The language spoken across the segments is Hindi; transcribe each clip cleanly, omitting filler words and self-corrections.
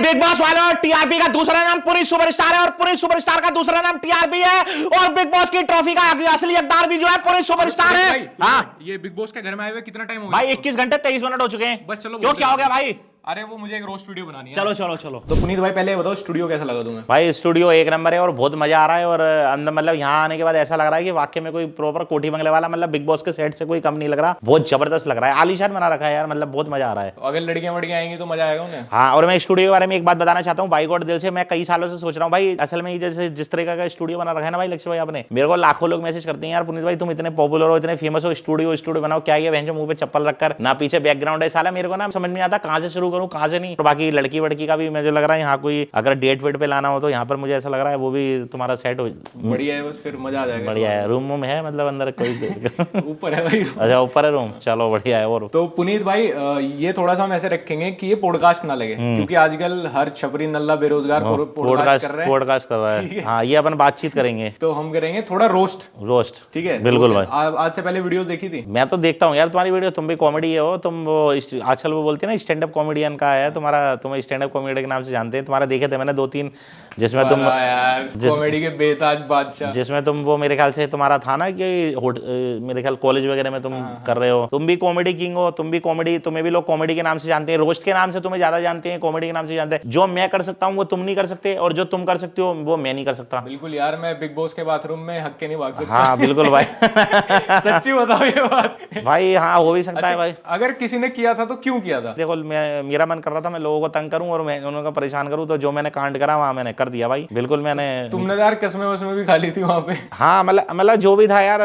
बिग बॉस वालों, टीआरपी का दूसरा नाम पुनीत सुपरस्टार है और पुनीत सुपरस्टार का दूसरा नाम टीआरपी है और बिग बॉस की ट्रॉफी का असली हकदार भी जो है पुनीत सुपरस्टार है। हाँ, ये बिग बॉस के घर में आए हुए कितना टाइम हो गया? भाई 21 घंटे 23 मिनट हो चुके हैं। बस चलो, क्यों, क्या हो गया भाई? अरे वो मुझे एक रोस्ट वीडियो बनानी है। चलो चलो चलो। तो पुनीत भाई पहले बताओ स्टूडियो कैसा लगा तुम्हें? भाई स्टूडियो एक नंबर है और बहुत मजा आ रहा है और अंदर मतलब यहाँ आने के बाद ऐसा लग रहा है कि वाकई में कोई प्रॉपर कोठी बंगले वाला, मतलब बिग बॉस के सेट से कोई कम नहीं लग रहा। बहुत जबरदस्त लग रहा है, आलीशान बना रखा है यार, मतलब बहुत मजा आ रहा है। अगर लड़कियां वड़कियां आएंगी तो मजा आएगा उन्हें। हाँ, और मैं स्टूडियो के बारे में एक बात बताना चाहता हूँ, भाई गॉड दिल से मैं कई सालों से सोच रहा हूँ भाई, असल में जैसे जिस तरीके का स्टूडियो बना रखा है ना भाई लक्ष्य भाई आपने, मेरे को लाखों लोग मैसेज करते हैं यार पुनीत भाई तुम इतने पॉपुलर हो, इतने फेमस हो, स्टूडियो बनाओ। क्या ये बहन मुंह पे चप्पल रखकर, ना पीछे बैकग्राउंड है साला, मेरे को ना समझ नहीं आता कहाँ से शुरू करूँ कहाँ से नहीं। बाकी लड़की वड़की का भी मुझे लग रहा है यहाँ कोई अगर डेट वेट पे लाना हो तो यहाँ पर मुझे ऐसा लग रहा है वो भी तुम्हारा सेट हो। बढ़िया है, बस फिर मजा आ जाएगा। बढ़िया है, रूम वूम है मतलब अंदर कोई ऊपर है भाई। अच्छा ऊपर है रूम, चलो बढ़िया है। और तो पुनीत भाई ये थोड़ा सा हम ऐसे रखेंगे कि ये पॉडकास्ट ना लगे, क्योंकि आजकल हर छपरी नल्ला बेरोजगार पॉडकास्ट कर रहा है। हाँ, ये अपन बातचीत करेंगे तो हम करेंगे थोड़ा रोस्ट। ठीक है, बिल्कुल भाई। आज से पहले वीडियो देखी थी? मैं तो देखता हूँ यार तुम्हारी वीडियो, तुम भी कॉमेडी हो, तुम वो आजकल वो बोलते हैं ना स्टैंड अप कॉमेडियन का है तुम्हारा, तुम्हें स्टैंड अप कॉमेडी के नाम से जानते हैं। तुम्हारा देखे थे मैंने 2-3 जिसमें तुम कॉमेडी के बेताज बादशाह, जिसमें तुम वो मेरे ख्याल से तुम्हारा था ना कि मेरे ख्याल कॉलेज वगैरह में तुम कर रहे हो। तुम भी कॉमेडी किंग हो, तुम भी कॉमेडी, तुम्हें भी लोग कॉमेडी के नाम से जानते हैं, रोस्ट के नाम से तुम्हें ज्यादा जानते हैं, कॉमेडी के नाम से जानते हैं। जो मैं कर सकता हूँ वो तुम नहीं कर सकते और जो तुम कर सकते हो वो मैं नहीं कर सकता। बिल्कुल यार, मैं बिग बॉस के बाथरूम में हक के नहीं भाग सकता। हाँ बिल्कुल भाई। सच्ची बताओ ये बात भाई। हाँ, हो भी सकता है भाई। अगर किसी ने किया था तो क्यों किया था? देखो मेरा मन कर रहा था मैं लोगों को तंग करूं और मैं उनको परेशान करूं, तो जो मैंने कांड करा वहां मैंने कर दिया भाई। बिल्कुल मैंने। तुमने यार कसमें वसमें भी खा ली थी वहां पे। हाँ, मतलब जो भी था यार,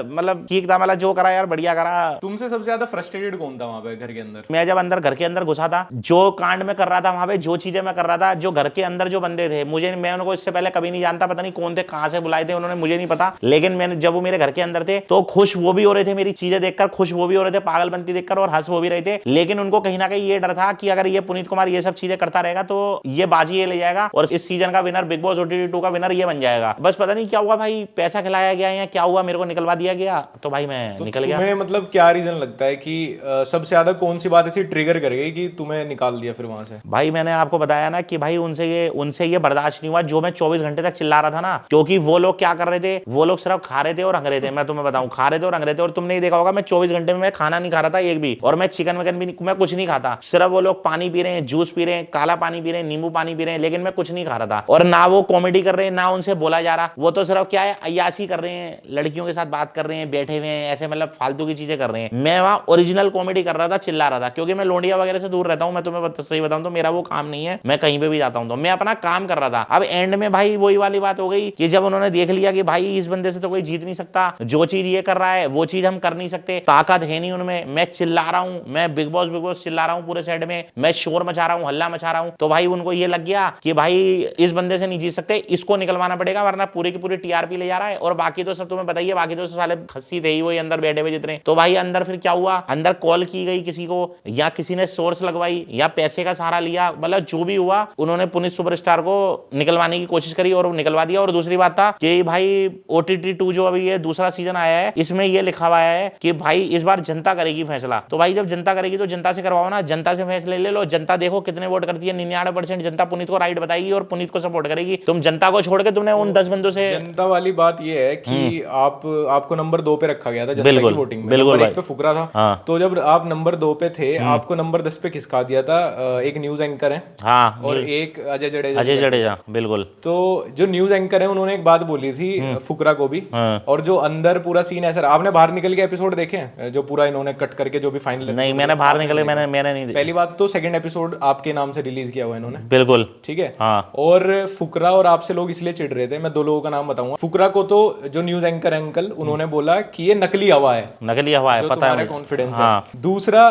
मतलब ठीक था, मतलब जो करा यार बढ़िया करा। तुमसे सबसे ज्यादा फ्रस्ट्रेटेड कौन था वहां पे घर के अंदर? मैं जब घर के अंदर घुसा था, जो कांड में कर रहा था वहां पे, जो चीजें मैं कर रहा था, जो घर के अंदर जो बंदे थे, मैं उनको इससे पहले कभी नहीं जानता, पता नहीं कौन थे, कहां से बुलाए थे उन्होंने, मुझे नहीं पता। लेकिन मैंने जब वो मेरे घर के अंदर थे तो खुश वो भी हो रहे थे मेरी चीजें देखकर, खुश वो भी हो रहे थे पागलपंती देखकर और हंस वो भी रहे थे। लेकिन उनको कहीं ना कहीं ये डर था कि अगर ये पुनीत कुमार ये सब चीजें करता रहेगा तो ये बाजी ये ले जाएगा और इस सीजन का विनर, बिग बॉस OTT 2 का विनर ये बन जाएगा। बस पता नहीं क्या हुआ भाई, पैसा खिलाया गया या क्या हुआ, मेरे को निकलवा दिया गया तो भाई मैं निकल गया। तुम्हें मतलब क्या रीजन लगता है कि सबसे ज्यादा कौन सी बात ऐसी ट्रिगर कर गई कि तुम्हें निकाल दिया फिर वहां से? भाई मैंने आपको बताया ना कि भाई उनसे ये बर्दाश्त नहीं हुआ जो मैं 24 घंटे तक चिल्ला रहा था ना, क्योंकि वो लोग क्या कर रहे थे, वो लोग सिर्फ खा रहे थे और हंग रहे थे। मैं तुम्हें बताऊं, खा रहे थे और हंग रहे थे। और तुमने ही देखा होगा मैं 24 घंटे में मैं खाना नहीं खा रहा था एक भी, और मैं चिकन विकन भी मैं कुछ नहीं खाता। सिर्फ वो लोग पानी पी रहे हैं, जूस पी रहे हैं, काला पानी पी रहे हैं, नींबू पानी पी रहे हैं, लेकिन मैं कुछ नहीं खा रहा था। और ना वो कॉमेडी कर रहे हैं ना उनसे बोला जा रहा, वो तो सिर्फ क्या है अय्याशी कर रहे हैं, लड़कियों के साथ बात कर रहे हैं, बैठे हुए हैं ऐसे, मतलब फालतू की चीजें कर रहे हैं। मैं वहां ओरिजिनल कॉमेडी कर रहा था, चिल्ला रहा था, क्योंकि मैं लोंडिया वगैरह से दूर रहता हूं। मैं तुम्हें सही बताऊं तो मेरा वो काम नहीं है, मैं कहीं पे भी जाता हूं तो मैं अपना काम कर रहा था। अब एंड में भाई वही वाली बात हो गई कि जब उन्होंने देख लिया कि भाई इस बंदे से तो कोई जीत नहीं सकता, जो चीज ये कर रहा है वो चीज हम कर नहीं सकते, ताकत है नहीं उनमें, मैं चिल्ला रहा हूं, मैं बिग बॉस चिल्ला रहा हूं पूरे साइड में, मैं शोर मचा रहा हूं, हल्ला मचा रहा हूं, तो भाई उनको ये लग गया कि भाई इस बंदे से नहीं जीत सकते, इसको निकलवाना पड़ेगा वरना पूरी की पूरी टीआरपी ले जा रहा है। और बाकी तो सब तुम्हें बताइए, बाकी तो साले खस्सी थे ही वही अंदर बैठे हुए जितने। तो भाई अंदर फिर क्या हुआ, अंदर कॉल की गई किसी को या किसी ने सोर्स लगवाई या पैसे का सहारा लिया, मतलब जो भी हुआ उन्होंने पुनीत सुपरस्टार को निकलवाने की कोशिश करी और निकलवा दिया। और दूसरी बात था कि भाई OTT 2 जो अभी ये दूसरा सीजन आया है इसमें ये लिखा हुआ है कि भाई इस बार जनता करेगी फैसला। तो भाई जब जनता करेगी तो जनता से करवाओ ना, जनता से फैसले ले लो। जनता देखो कितने वोट करती है, 99% जनता पुनीत को राइट बताएगी और पुनीत को सपोर्ट करेगी। तुम जनता को छोड़ के तुमने उन 10 बंदों से, जनता वाली बात ये है कि आपको नंबर 2 पे रखा गया था जनता की वोटिंग में, बिल्कुल नंबर 1 पे फुकरा था। हाँ। तो जब आप नंबर 2 पे थे आपको नंबर 10 पे किसका दिया था? एक न्यूज एंकर है हाँ, और एक अजय जडेजा। बिल्कुल। तो जो न्यूज एंकर है उन्होंने एक बात बोली थी फुकरा को भी, और जो अंदर पूरा सीन है सर, आपने बाहर निकल के एपिसोड देखे हैं जो पूरा इन्होंने कट करके जो भी फाइनल? नहीं, मैंने बाहर निकले, मैंने नहीं। पहली बात तो सेकंड एपिसोड आपके नाम से रिलीज किया हुआ इन्होंने, बिल्कुल ठीक है। हाँ। और फुकरा और आपसे लोग इसलिए चिढ़ रहे थे, मैं 2 लोगों का नाम बताऊंगा। फुकरा को तो जो न्यूज एंकर अंकल उन्होंने बोला कि ये नकली हवा है, नकली हवा है, पता है, कॉन्फिडेंस है। दूसरा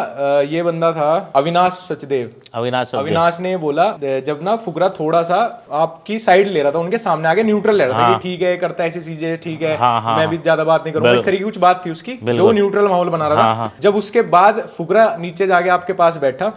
ये बंदा था अविनाश सचदेव, अविनाश ने बोला जब ना फुकरा थोड़ा सा आपकी साइड ले रहा था, उनके सामने आगे न्यूट्रल ले रहा था कि ठीक है करता है ऐसी चीजें, ठीक है मैं भी ज्यादा बात नहीं करूंगा, इस तरीके की कुछ बात थी उसकी, जो न्यूट्रल माहौल बना रहा था। जब उसके बाद फुकरा नीचे जाके आपके पास बैठा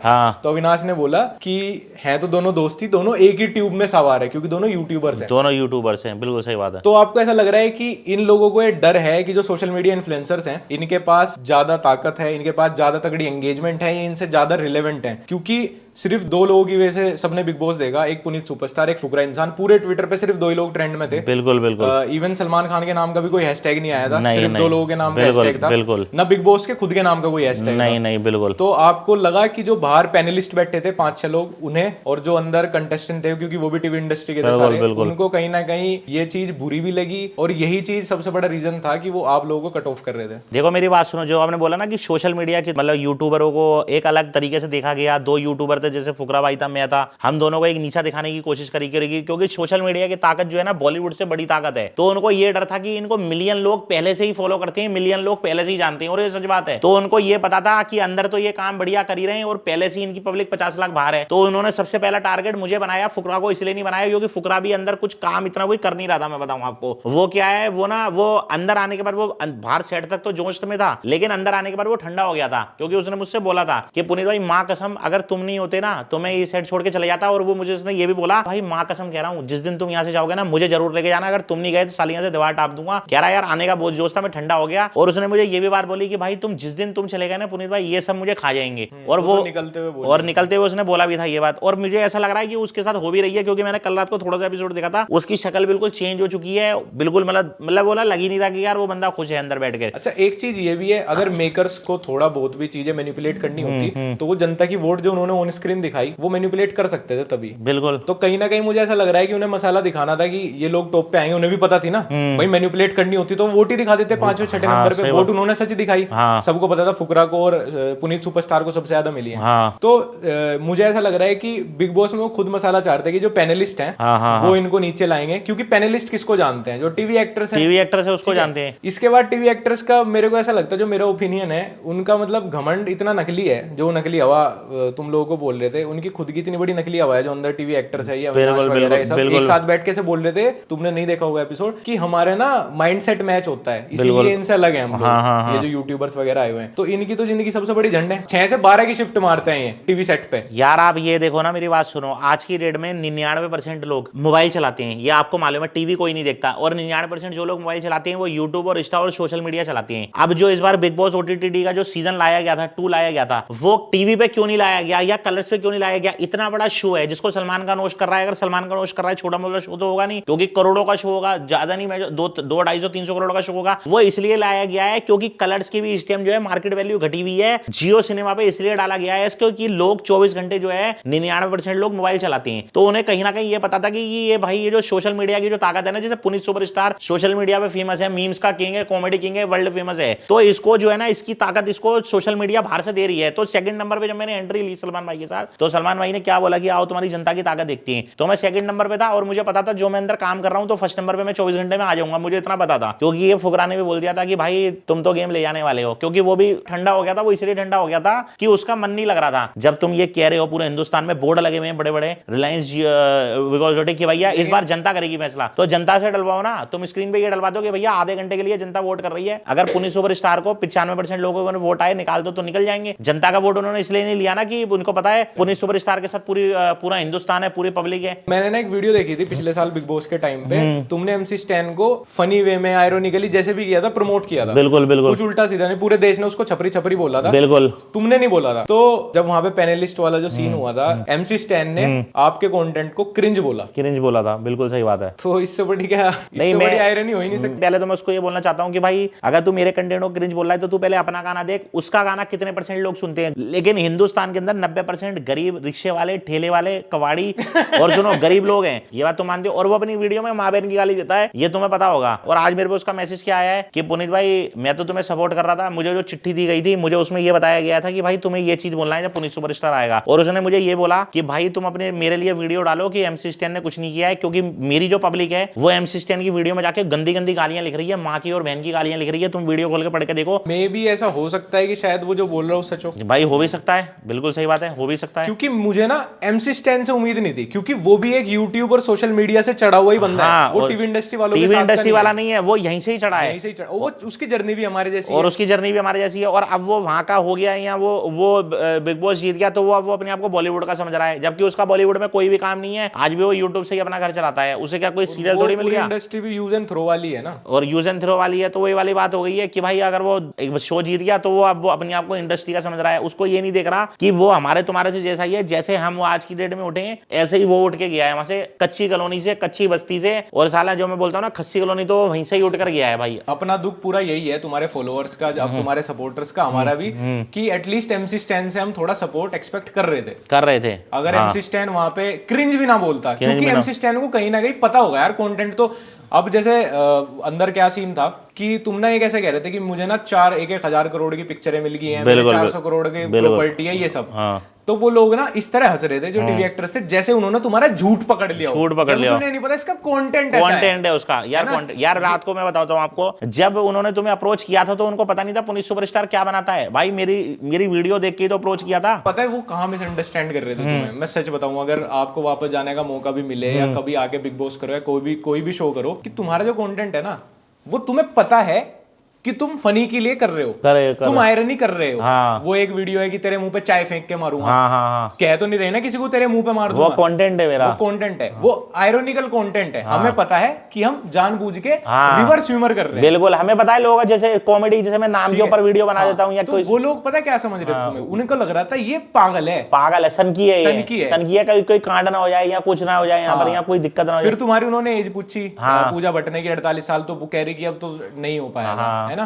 तो अविनाश ने बोला कि है तो दोनों दोस्ती, दोनों एक ही ट्यूब में सवार है क्योंकि दोनों यूट्यूबर्स हैं। बिल्कुल सही बात है। तो आपको ऐसा लग रहा है कि इन लोगों को ये डर है कि जो सोशल मीडिया इन्फ्लुएंसर्स हैं इनके पास ज्यादा ताकत है, इनके पास ज्यादा तगड़ी एंगेजमेंट है, इनसे ज्यादा रिलेवेंट है, क्योंकि सिर्फ 2 लोगों की वजह से सबने बिग बॉस देखा, एक पुनीत सुपरस्टार, एक फुकरा इंसान। पूरे ट्विटर पे सिर्फ 2 ही लोग ट्रेंड में थे। बिल्कुल बिल्कुल। इवन सलमान खान के नाम का भी कोई हैशटैग नहीं आया था, सिर्फ 2 लोगों के नाम का बिल्कुल, हैशटैग था। बिल्कुल। ना बिग बॉस के खुद के नाम का कोई हैशटैग नहीं नहीं बिल्कुल। तो आपको लगा कि जो बाहर पैनलिस्ट बैठे थे 5-6 लोग, उन्हें, और जो अंदर कंटेस्टेंट थे, क्योंकि वो भी टीवी इंडस्ट्री के थे सारे, उनको कहीं ना कहीं ये चीज बुरी भी लगी, और यही चीज सबसे बड़ा रीजन था कि वो आप लोगों को कट ऑफ कर रहे थे? देखो मेरी बात सुनो, जो आपने बोला ना कि सोशल मीडिया की मतलब यूट्यूबरों को एक अलग तरीके से देखा गया। 2 यूट्यूबर थे, जैसे फुकरा भाई था, मैं था, हम दोनों को एक नीचा दिखाने की कोशिश करेगी, क्योंकि सोशल मीडिया की ताकत जो है ना बॉलीवुड से बड़ी ताकत है। तो उनको ये डर था कि इनको मिलियन लोग पहले से ही फॉलो करते हैं, मिलियन लोग पहले से ही जानते हैं, और ये सच बात है। तो उनको ये पता था कि अंदर तो ये काम बढ़िया कर ही रहे हैं और पहले से इनकी पब्लिक 50 लाख बाहर है। तो उन्होंने सबसे पहला टारगेट मुझे बनाया, फुकरा को इसलिए नहीं बनाया क्योंकि फुकरा भी अंदर कुछ काम इतना कोई कर नहीं रहा था। मैं बताऊं आपको वो क्या है, वो अंदर आने के बाद, वो बाहर सेट तक तो जोश में था, लेकिन अंदर आने के बाद वो ठंडा हो गया था, क्योंकि उसने मुझसे बोला था कि पुनीत भाई मां कसम अगर तुम नहीं होते ना तो मैं ये सेट छोड़ के चले जाता। और वो मुझे उसने ये भी बोला, भाई मां कसम कह रहा हूं जिस दिन तुम यहां से जाओगे ना मुझे जरूर लेके जाना, अगर तुम नहीं गए तो सालियां से दीवार टाप दूंगा। कह रहा यार आने का बहुत जोश था, मैं ठंडा हो गया। और उसने मुझे ये भी बात बोली कि भाई तुम जिस दिन तुम चले गए ना पुनीत भाई ये सब मुझे खा जाएंगे। और वो निकलते हुए उसने बोला भी था ये बात। और मुझे ऐसा लग रहा है कि उसके साथ हो भी रही है, क्योंकि मैंने कल रात को थोड़ा सा एपिसोड देखा था, उसकी शक्ल बिल्कुल चेंज हो चुकी है, बिल्कुल मतलब बोला लग ही नहीं रहा कि यार वो बंदा खुश है अंदर बैठ के। अच्छा एक चीज ये भी है, अगर मेकर्स को थोड़ा बहुत भी चीजें मैनिपुलेट करनी होती तो वो जनता की वोट जो उन्होंने ऑन स्क्रीन दिखाई वो मैनिपुलेट कर सकते थे तभी। बिल्कुल। तो कहीं ना कहीं मुझे ऐसा लग रहा है कि उन्हें मसाला दिखाना था कि ये लोग टॉप पे आएंगे, उन्हें भी पता थी ना भाई मैनिपुलेट करनी होती तो वोट ही दिखा देते 5वें 6ठे नंबर पे। वोट उन्होंने सच दिखाई, सबको पता था फुकरा को और पुनीत सुपरस्टार को सबसे ज्यादा मिली है। तो मुझे ऐसा लग रहा है कि बिग बॉस में वो खुद मसाला चाहते हैं कि जो पैनलिस्ट हैं वो इनको नीचे लाएंगे, क्योंकि पैनलिस्ट किसको जानते हैं, जो टीवी एक्टर्स हैं, टीवी एक्टर्स है उसको जानते हैं। इसके बाद टीवी एक्टर्स का मेरे को ऐसा लगता है, जो मेरा ओपिनियन है, उनका मतलब घमंड इतना नकली है, जो नकली हवा तुम लोगों को बोल रहे थे, उनकी खुद की इतनी बड़ी नकली हवा है जो अंदर टीवी एक्टर्स है या अविनाश वगैरह सब एक साथ बैठ के से बोल रहे थे, तुमने नहीं देखा होगा एपिसोड, कि हमारे ना माइंडसेट मैच होता है, इसीलिए इनसे अलग है हम लोग, ये जो यूट्यूबर्स वगैरह आए हुए हैं। तो इनकी तो जिंदगी सबसे बड़ी झंड है, 6 से 12 की शिफ्ट मारते हैं ये टीवी सेट पे। यार आप ये देखो ना, मेरी बात सुनो, आज की डेट में 99% लोग मोबाइल चलाते हैं, ये आपको मालूम है, टीवी कोई नहीं देखता। और 99% जो लोग मोबाइल चलाते हैं वो यूट्यूब और इंस्टा और सोशल मीडिया चलाते हैं। अब जो इस बार बिग बॉस OTT का जो सीजन लाया गया था 2 लाया गया था, वो टीवी पे क्यों नहीं लाया गया या कलर्स पे क्यों नहीं लाया गया? इतना बड़ा शो है जिसको सलमान खान होस्ट कर रहा है। अगर सलमान खान होस्ट कर रहा है, छोटा मोटा शो तो होगा नहीं, क्योंकि करोड़ों का शो होगा, ज्यादा नहीं, 200-250-300 करोड़ का शो होगा। वो इसलिए लाया गया है क्योंकि कलर्स की भी इस टाइम जो है मार्केट वैल्यू घटी हुई है। जियो सिनेमा पे इसलिए डाला गया है क्योंकि लोग 24 घंटे जो है 99% लोग मोबाइल चलाते हैं। तो उन्हें कहीं ना कहीं ये पता था कि ये भाई ये जो सोशल मीडिया की जो ताकत है ना, जैसे पुनीत सुपरस्टार सोशल मीडिया पे फेमस है, मीम्स का किंग है, कॉमेडी किंग है, वर्ल्ड फेमस है, तो इसको जो है ना इसकी ताकत इसको सोशल मीडिया बाहर से दे रही है। तो सेकंड नंबर पे जब मैंने एंट्री ली सलमान भाई के साथ, तो सलमान भाई ने क्या बोला कि आओ तुम्हारी जनता की ताकत देखती है। तो मैं सेकंड नंबर पे था और मुझे पता था जो मैं अंदर काम कर रहा हूं तो फर्स्ट नंबर पे मैं 24 घंटे में आ जाऊंगा, मुझे इतना पता था। क्योंकि ये फुकरा ने भी बोल दिया था कि भाई तुम तो गेम ले जाने वाले हो, क्योंकि वो भी ठंडा हो गया था। वो इसलिए ठंडा हो गया था कि उसका मन नहीं लग रहा था। जब तुम ये कह रहे हो पूरे हिंदुस्तान में बोर्ड लगे हुए हैं बड़े बड़े रिलायंस कि भैया इस बार जनता करेगी फैसला, तो जनता से डलवाओ ना। तुम स्क्रीन पे ये डलवा दो कि भैया आधे घंटे के लिए जनता वोट कर रही है। अगर पुनीत सुपरस्टार को 95% लोगों ने वोट आए निकाल दो तो निकल जाएंगे। जनता का वोट उन्होंने इसलिए नहीं लिया ना कि उनको पता है पुनीत सुपरस्टार के साथ पूरा हिंदुस्तान है, पूरी पब्लिक है। मैंने ना एक वीडियो देखी थी पिछले साल बिग बॉस के टाइम पे, तुमने MC स्टैन को फनी वे में आयरोनिकली जैसे भी किया था, प्रमोट किया था। बिल्कुल बिल्कुल, कुछ उल्टा सीधा नहीं, पूरे देश ने उसको छपरी छपरी बोला था। बिल्कुल, तुमने नहीं बोला था। तो जब वहां पे पैनलिस्ट वाला जो सीन हुआ था, MC स्टैन ने आपके कंटेंट को क्रिंज बोला था। बिल्कुल सही बात है। तो इससे बड़ी क्या, इससे बड़ी आयरनी हो ही नहीं सकती। पहले तो मैं उसको ये बोलना चाहता हूँ कि भाई अगर तू मेरे कंटेंट को क्रिंज बोल रहा है तो तू पहले अपना गाना देख, उसका गाना कितने % लोग सुनते हैं। लेकिन हिंदुस्तान के अंदर 90% गरीब रिक्शे वाले, ठेले वाले, कवाड़ी और सुनो गरीब लोग हैं, ये बात तो मानते हो। और वो अपनी वीडियो में माँ बहन की गाली देता है, ये तुम्हें पता होगा। और आज मेरे को उसका मैसेज क्या आया है कि पुनीत भाई मैं तो तुम्हें सपोर्ट कर रहा था, मुझे जो चिट्ठी दी गई थी मुझे उसमें ये बताया गया था कि भाई तुम्हें ये चीज बोलना है जब पुनीत सुपरस्टार आएगा। और उसने मुझे ये बोला कि भाई तुम अपने मेरे लिए वीडियो डालो कि MC स्टैन ने कुछ नहीं किया है, क्योंकि मेरी जो पब्लिक है वो MC स्टैन की वीडियो में जाके गंदी गंदी गालियां लिख रही है, माँ की और बहन की गालियां लिख रही है। तुम वीडियो खोल के पढ़ के देखो। मे भी ऐसा हो सकता है कि शायद वो जो बोल रहा हूँ सच हो। भाई हो भी सकता है, बिल्कुल सही बात है, हो भी सकता है। क्योंकि मुझे ना MC स्टैन से उम्मीद नहीं थी, क्योंकि वो भी एक यूट्यूब और सोशल मीडिया से चढ़ा हुआ ही बंदा है। वो टीवी इंडस्ट्री वालों के साथ इंडस्ट्री वाला नहीं है, वो यहीं से ही चढ़ा है, यहीं से ही चढ़ा। वो उसकी जर्नी भी हमारे जैसी और उसकी जर्नी भी हमारे जैसी है। और अब वो वहां का हो गया या वो बिग बॉस जीत गया तो वो अब वो अपने आप को बॉलीवुड का समझ रहा है, जबकि उसका बॉलीवुड में कोई भी काम नहीं है। आज भी वो यूट्यूब से ही अपना घर चलाता है, उसे क्या कोई सीरियल थोड़ी मिल गया। इंडस्ट्री भी यूज एंड थ्रो वाली है ना, और यूज एंड थ्रो वाली है। तो वही वाली बात हो गई है कि भाई अगर वो एक शो जीत गया तो वो अब वो अपने आप को इंडस्ट्री का समझ रहा है। उसको ये नहीं देख रहा कि वो हमारे तुम्हारे हमारे से जैसा ही है, जैसे हम वो आज की डेट में उठेंगे ऐसे ही वो उठ के गया है वहां से, कच्ची कॉलोनी से, कच्ची बस्ती से। और साला जो मैं बोलता हूँ ना खस्सी कॉलोनी, तो वहीं से ही उठ कर गया है भाई। अपना दुख पूरा यही है, तुम्हारे फॉलोअर्स का, अब तुम्हारे सपोर्टर्स का, हमारा भी, कि एटलीस्ट एमसी स्टैन से हम थोड़ा सपोर्ट एक्सपेक्ट कर रहे थे। अगर एमसी स्टैन वहां पे क्रिंज भी ना बोलता, क्योंकि एमसी स्टैन को कहीं ना कहीं पता होगा यार कंटेंट तो। अब जैसे अंदर क्या सीन था कि तुम ना ये कैसे कह रहे थे कि मुझे ना 1,000 करोड़ की पिक्चरें मिल गई हैं, 400 करोड़ की प्रॉपर्टी है, ये सब। तो वो लोग ना इस तरह हंस रहे थे जो टीवी एक्टर्स थे, जैसे उन्होंने तुम्हारा झूठ पकड़ लिया, उन्हें नहीं पता इसका कंटेंट है उसका यार। यार रात को मैं बताता हूँ आपको, जब उन्होंने तुम्हें अप्रोच किया था तो उनको पता नहीं था पुनीत सुपरस्टार क्या बनाता है भाई। मेरी वीडियो देख के तो अप्रोच किया था। पता है वो कहाँ मिसअंडरस्टैंड कर रहे थे तुम्हें। मैं सच बताऊं, अगर आपको वापस जाने का मौका भी मिले या कभी आके बिग बॉस करो या कोई भी शो करो, कि तुम्हारा जो कंटेंट है ना वो तुम्हें पता है कि तुम फनी के लिए कर रहे हो, तुम आयरनी कर रहे हो। हाँ। वो एक वीडियो है कि तेरे मुंह पे चाय फेंक के मारूंगा। हाँ। कह तो नहीं रहे ना किसी को तेरे मुंह पे मार दूंगा, वो कंटेंट है मेरा, वो कंटेंट है, वो आयरोनिकल कंटेंट है। हमें पता है कि हम जानबूझ के रिवर्स ह्यूमर कर रहे हैं। बिल्कुल हमें पता है। लोग जैसे कॉमेडी, जैसे मैं नाम के ऊपर वीडियो बना देता हूँ या तो वो लोग पता है क्या समझ रहे थे तुम्हें, उनको लग रहा था ये पागल है, सनकी है, कोई कांड ना हो जाए या कुछ ना हो जाए यहाँ पर, यहाँ कोई दिक्कत ना हो जाए। फिर तुम्हारी उन्होंने एज पूछी पूजा भट्ट ने कि 48 साल, तो वो कह रही कि अब तो नहीं हो पाएगा, है ना।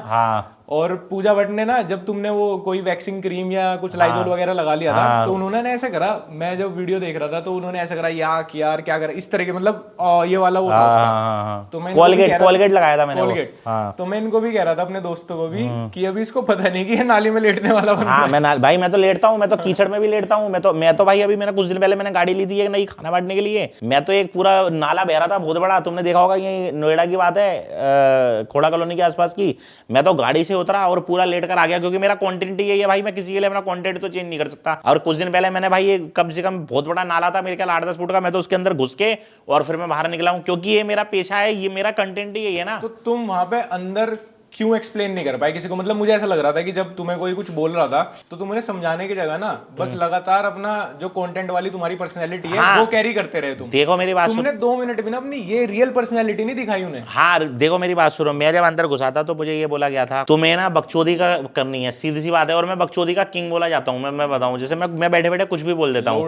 और पूजा भट्ट ने ना, जब तुमने वो कोई वैक्सिंग क्रीम या कुछ लाइजोल वगैरह लगा लिया था, तो उन्होंने ऐसा करा, मैं जब वीडियो देख रहा था तो उन्होंने ऐसा करा यार क्या करा, इस तरह के, मतलब ये वाला वो था उसका। तो मैं कोलगेट लगाया था मैंने, कोलगेट। तो मैं इनको भी कह रहा था अपने दोस्तों को भी कि अभी इसको पता नहीं कि ये नाली में लेटने वाला बन रहा है। भाई मैं तो लेटता हूँ, मैं तो कीचड़ में भी लेटता हूँ। मैं तो भाई अभी मैंने कुछ दिन पहले मैंने गाड़ी ली थी एक नई खाना बांटने के लिए, मैं तो एक पूरा नाला बह रहा था बहुत बड़ा, तुमने देखा होगा, ये नोएडा की बात है, खोड़ा कॉलोनी के आसपास की। मैं तो गाड़ी से उतरा और पूरा कर आ गया, क्योंकि मेरा कंटेंट ही है भाई, मैं किसी के लिए अपना कंटेंट तो चेंज नहीं कर सकता। और कुछ दिन पहले मैंने भाई, ये कम से कम बहुत बड़ा नाला था मेरे ख्याल 8-10 फुट का, मैं तो उसके अंदर घुस के और फिर मैं बाहर निकला हूं, क्योंकि ये मेरा पेशा है, ये मेरा कंटेंट ही है ना। तो तुम वहां पे अंदर क्यों एक्सप्लेन नहीं कर पाए किसी को? मतलब मुझे ऐसा लग रहा था कि जब तुम्हें कोई कुछ बोल रहा था तो तुम उन्हें समझाने की जगह ना बस लगातार अपना जो कंटेंट वाली तुम्हारी पर्सनैलिटी है वो कैरी करते रहे तुम। देखो मेरी बात, तुमने 2 मिनट भी ना अपनी ये रियल पर्सनैलिटी नहीं दिखाई उन्हें। हाँ देखो मेरी बात सुनो, मैं जब अंदर घुसा था तो मुझे ये बोला गया था तुम्हें ना बकचोदी का करनी है, सीधी सी बात है। और मैं बकचोदी का किंग बोला जाता हूँ। मैं बताऊँ, जैसे मैं बैठे बैठे कुछ भी बोल देता हूँ,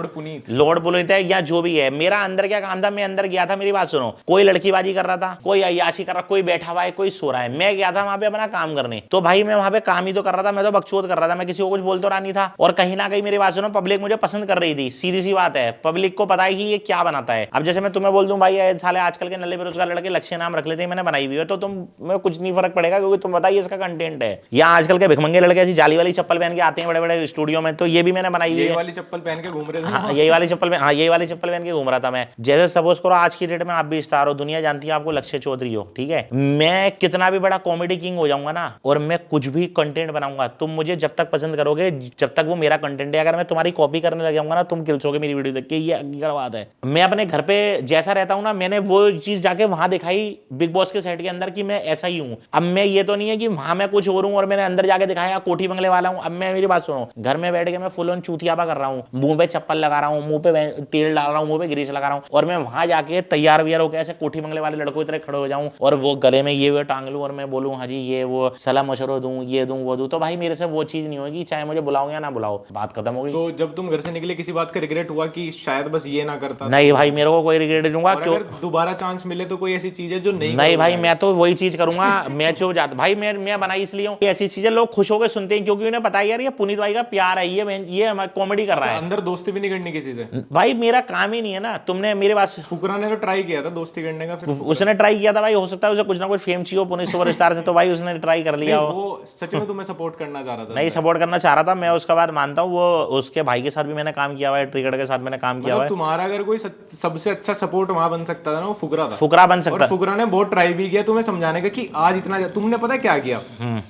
लॉर्ड पुनीत है या जो भी है। मेरा अंदर क्या काम था, मैं अंदर गया था, मेरी बात सुनो, कोई लड़कीबाजी कर रहा था, कोई अय्याशी कर रहा, कोई बैठा हुआ है, कोई सो रहा है, मैं गया था वहां पे अपना काम करने। तो भाई मैं वहां पे काम ही तो कर रहा था, मैं तो बकचोद कर रहा था, मैं किसी को कुछ बोल तो रहा नहीं था। और कहीं ना कहीं मेरी बात सुनो, पब्लिक मुझे पसंद कर रही थी, सीधी सी बात है। पब्लिक को पता है कि ये क्या बनाता है। अब जैसे मैं तुम्हें बोल दूं भाई साले आजकल के नल्ले बेरोजगार लड़के लक्ष्य नाम रख लेते हैं, मैंने बनाई हुई है, तो तुम्हें कुछ नहीं फर्क पड़ेगा, क्योंकि तुम बताइए इसका कंटेंट है। या आजकल के भिखमंगे लड़के ऐसी जाली वाली चप्पल पहन के आते हैं बड़े बड़े स्टूडियो में, तो ये भी मैंने बनाई हुई है। यही वाली चप्पल पहन के घूम रहे थे। हाँ यही वाली चप्पल पहन के घूम रहा था मैं। जैसे सपोज करो आज की डेट में आप भी स्टार हो, दुनिया जानती है आपको लक्ष्य चौधरी हो, ठीक है। मैं कितना भी बड़ा कॉमेडी किंग हो जाऊंगा ना, और मैं कुछ भी कंटेंट बनाऊंगा, तुम मुझे जब तक पसंद करोगे, जब तक वो मेरा कंटेंट है। अगर मैं तुम्हारी कॉपी करने लग जाऊंगा ना, तुम किलसोगे मेरी वीडियो देख के, ये हकीकत बात है। मैं अपने घर पे जैसा रहता हूं ना, मैंने वो चीज जाके वहां दिखाई बिग बॉस के सेट के अंदर कि मैं ऐसा ही हूं। अब मैं ये तो नहीं है कि वहां मैं कुछ और हूं और मैंने अंदर जाके दिखाया कोठी बंगले वाला हूं। अब मैं, मेरी बात सुनो, घर में बैठ के मैं फुल ऑन चूतियापा कर रहा हूं, मुंह पे चप्पल लगा रहा हूं, मुंह पे तेल डाल रहा हूं, मुंह पे ग्रीस लगा रहा हूं, और मैं वहां जाके तैयार व्यार होकर ऐसे कोठी बंगले वाले लड़कों की तरह खड़े हो जाऊं और वो गले में ये वो टांग लूं और मैं बोलूं हाँ जी ये वो सलाह मशवरा दूं, ये दूं वो दूं, तो भाई मेरे से वो चीज नहीं होगी, चाहे मुझे बुलाओ या ना बुलाओ, बात खत्म हो गई। तो जब तुम घर से निकले किसी बात का रिग्रेट हुआ कि शायद बस ये ना करता? नहीं भाई मेरे को कोई रिग्रेट नहीं हुआ। क्यों? दोबारा चांस मिले तो कोई ऐसी चीज है जो नहीं भाई मैं तो वही चीज करूंगा। मैं जो जाता भाई मैं बनाई इसलिए हूं, ऐसी चीजें लोग खुश होकर सुनते हैं, क्योंकि उन्हें पता है यार ये पुनीत भाई का प्यार है, ये कॉमेडी कर रहा है। अंदर दोस्ती भी नहीं करनी किसी से भाई, मेरा काम ही नहीं है ना। तुमने मेरे पास फुकरा ने तो ट्राई किया था दोस्ती करने का, फिर उसने ट्राई किया था भाई, हो सकता है उसे कुछ ना कुछ फेम चाहिए पुनीत सुपरस्टार से, तो भाई उसने ट्राई कर लिया। वो सच में तुम्हें सपोर्ट करना चाह रहा था? नहीं सपोर्ट करना चाह रहा था मैं, उसका बात मानता हूँ। वो उसके भाई के साथ भी मैंने काम किया हुआ है, ट्रिगड़ के साथ मैंने काम किया हुआ है। तुम्हारा अगर कोई सबसे अच्छा सपोर्ट वहां बन सकता था ना, वो फुकरा था। फुकरा बन सकता, और फुकरा ने बहुत ट्राई भी किया तुम्हें समझाने का कि आज इतना। तुमने पता क्या किया,